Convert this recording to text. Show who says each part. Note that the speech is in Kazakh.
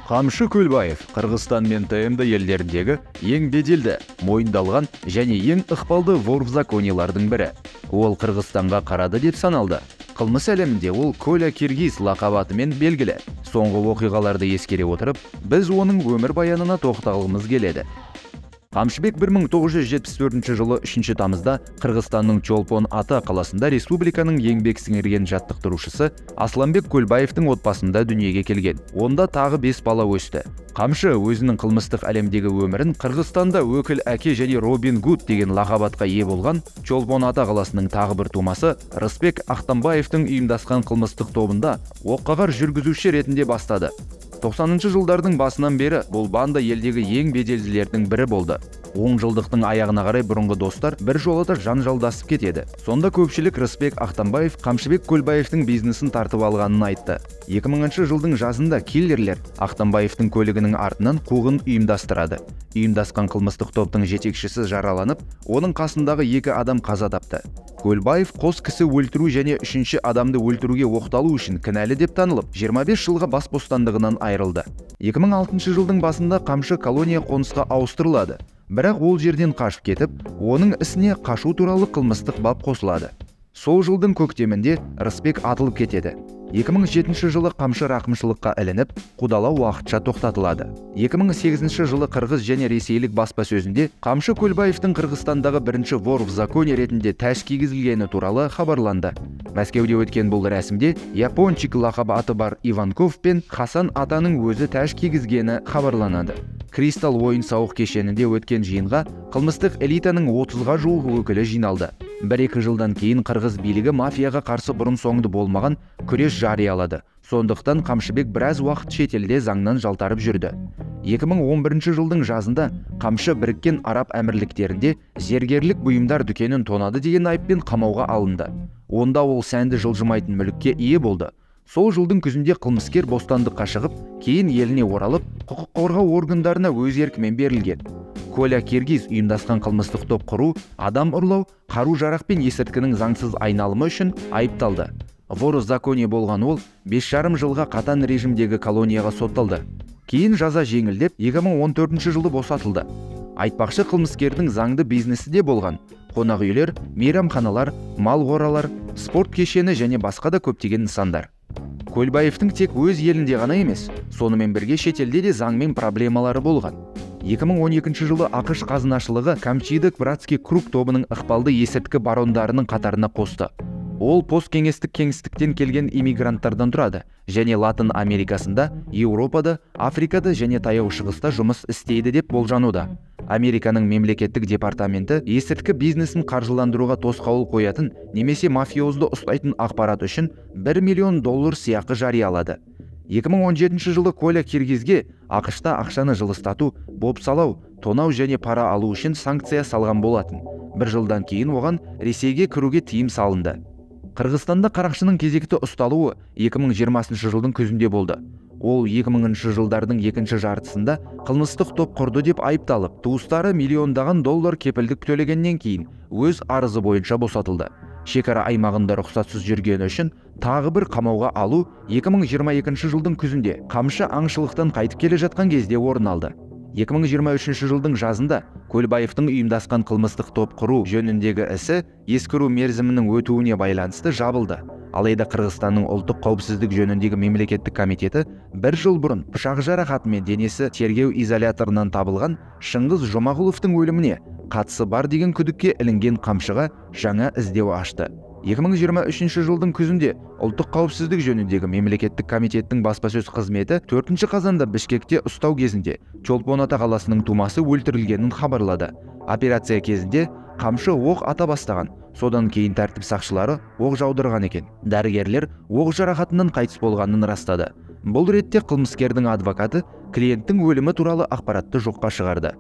Speaker 1: Қамшы Көлбаев Қырғызстан мен ТМД елдеріндегі ең беделді, мойындалған және ең ықпалды вор в законелардың бірі. Ол Қырғызстанға қарады деп саналды. Қылмыс әлемінде ол Коля Киргиз лақабатымен белгілі. Соңғы оқиғаларды ескере отырып, біз оның өмір баянына тоқталғымыз келеді. Қамшыбек 1974 жылы 3 тамызда Қырғызстанның Чолпон Ата қаласында республиканың еңбек сіңірген жаттықтырушысы Асланбек Көлбаевтың отбасында дүниеге келген. Онда тағы 5 бала өсті. Қамшы өзінің қылмыстық әлемдегі өмірін Қырғызстанда өкіл әке және Робин Гуд деген лақабатқа ие болған Чолпон Ата қаласының тағы бір тумасы Рысбек Ақтанбаевтың ұйымдасқан қылмыстық тобында оққағар жүргізуші ретінде бастады. 90-шы жылдардың басынан бері бұл банда елдегі ең беделділердің бірі болды. 10 жылдықтың аяғына қарай бұрынғы достар бір жолата жанжалдасып кетеді. Сонда көпшілік Рысбек Ақтанбаев Қамшыбек Көлбаевтың бизнесін тартып алғанын айтты. 2000 жылдың жазында киллерлер Ақтанбаевтың көлігінің артынан қуғын ұйымдастырады. Ұйымдасқан қылмыстық топтың жетекшісі жараланып, оның қасындағы 2 адам қаза тапты. Көлбаев қос кісі өлтіру және 3-ші адамды өлтіруге оқталу үшін кінәлі деп танылып, 25 жылға бас бостандығынан айырылды. 2006 жылдың басында Қамшы колония қонысқа ауыстырылады. Бірақ ол жерден қашып кетіп, оның ісіне қашу туралы қылмыстық бап қосылады. Сол жылдың көктемінде Рысбек атылып кетеді. 2007 жылы Қамшы рақымшылыққа ілініп, қудалау уақытша тоқтатылады. 2008 жылы қырғыз және ресейлік баспасөзінде Қамшы Көлбаевтың Қырғызстандағы бірінші вор в законе ретінде тәж кигізілгені туралы хабарланды. Мәскеуде өткен бұл рәсімде Япончик лақабы аты бар Иванков пен Хасан Атаның өзі тәж кигізгені хабарланады. Кристалл ойын-сауық кешенінде өткен жиынға қылмыстық элитаның 30-ға жуық өкілі жиналды. 1-2 жылдан кейін қырғыз билігі мафияға қарсы бұрын-соңды болмаған күрес жариялады. Сондықтан Қамшыбек біраз уақыт шетелде заңнан жалтарып жүрді. 2011 жылдың жазында Қамшы Біріккен Араб Әмірліктерінде зергерлік бұйымдар дүкенін тонады деген айыппен қамауға алынды. Онда ол сәнді жылжымайтын мүлікке ие болды. Сол жылдың күзінде қылмыскер бостандыққа шығып, кейін еліне оралып, құқық қорғау органдарына өз еркімен берілген. Коля Киргиз ұйымдасқан қылмыстық топ құру, адам ұрлау, қару-жарақ пен есірткінің заңсыз айналымы үшін айыпталды. Вор в законе болған ол 5,5 жылға қатаң режимдегі колонияға сотталды. Кейін жаза жеңілдеп, 2014 жылы босатылды. Айтпақшы, қылмыскердің заңды бизнесі де болған. Қонақ үйлер, мейрамханалар, мал қоралар, спорт кешені және басқа да көптеген нысандар. Көлбаевтың тек өз елінде ғана емес, сонымен бірге шетелде де заңмен проблемалары болған. 2012 жылы ақш қазынашылығы Камчидік братский круг тобының ықпалды есірткі барондарының қатарына қосты. Ол посткеңестік кеңістіктен келген иммигранттардан тұрады және Латын Америкасында, Еуропада, Африкада және Таяу Шығыста жұмыс істейді деп болжануда. Американың мемлекеттік департаменті есірткі бизнесін қаржыландыруға тосқауыл қоятын немесе мафиозды ұстайтын ақпарат үшін $1 миллион сыйақы жариялады. 2017 жылы Коля Киргизге ақшта ақшаны жылыстату, бопсалау, тонау және пара алу үшін санкция салған болатын. 1 жылдан кейін оған Ресейге кіруге тыйым салынды. Қырғызстанда қарақшының кезекті ұсталуы 2020 жылдың күзінде болды. Ол 2000 жылдардың екінші жартысында қылмыстық топ құрды деп айыпталып, туыстары миллиондаған доллар кепілдік төлегеннен кейін өз арызы бойынша босатылды. Шекара аймағында рұқсатсыз жүргені үшін тағы бір қамауға алу 2022 жылдың күзінде Қамшы аңшылықтан қайтып келе жатқан кезде орын алды. 2023 жылдың жазында Көлбаевтың ұйымдасқан қылмыстық топ құру жөніндегі ісі ескіру мерзімінің өтуіне байланысты жабылды. Алайда Қырғызстанның ұлттық қауіпсіздік жөніндегі мемлекеттік комитеті 1 жыл бұрын пышақ жарақатымен денесі тергеу изоляторынан табылған Шыңғыз Жұмағұловтың өліміне қатысы бар деген күдікке ілінген Қамшыға жаңа іздеу ашты. 2023 жылдың күзінде ұлттық қауіпсіздік жөніндегі мемлекеттік комитеттің баспасөз қызметі 4 қазанда Бішкекте ұстау кезінде Чолпон Ата қаласының тумасы өлтірілгенін хабарлады. Операция кезінде Қамшы оқ ата бастаған, содан кейін тәртіп сақшылары оқ жаудырған екен. Дәрігерлер оқ жарақатынан қайтыс болғанын растады. Бұл ретте қылмыскердің адвокаты клиенттің өлімі туралы ақпаратты жоққа шығарды.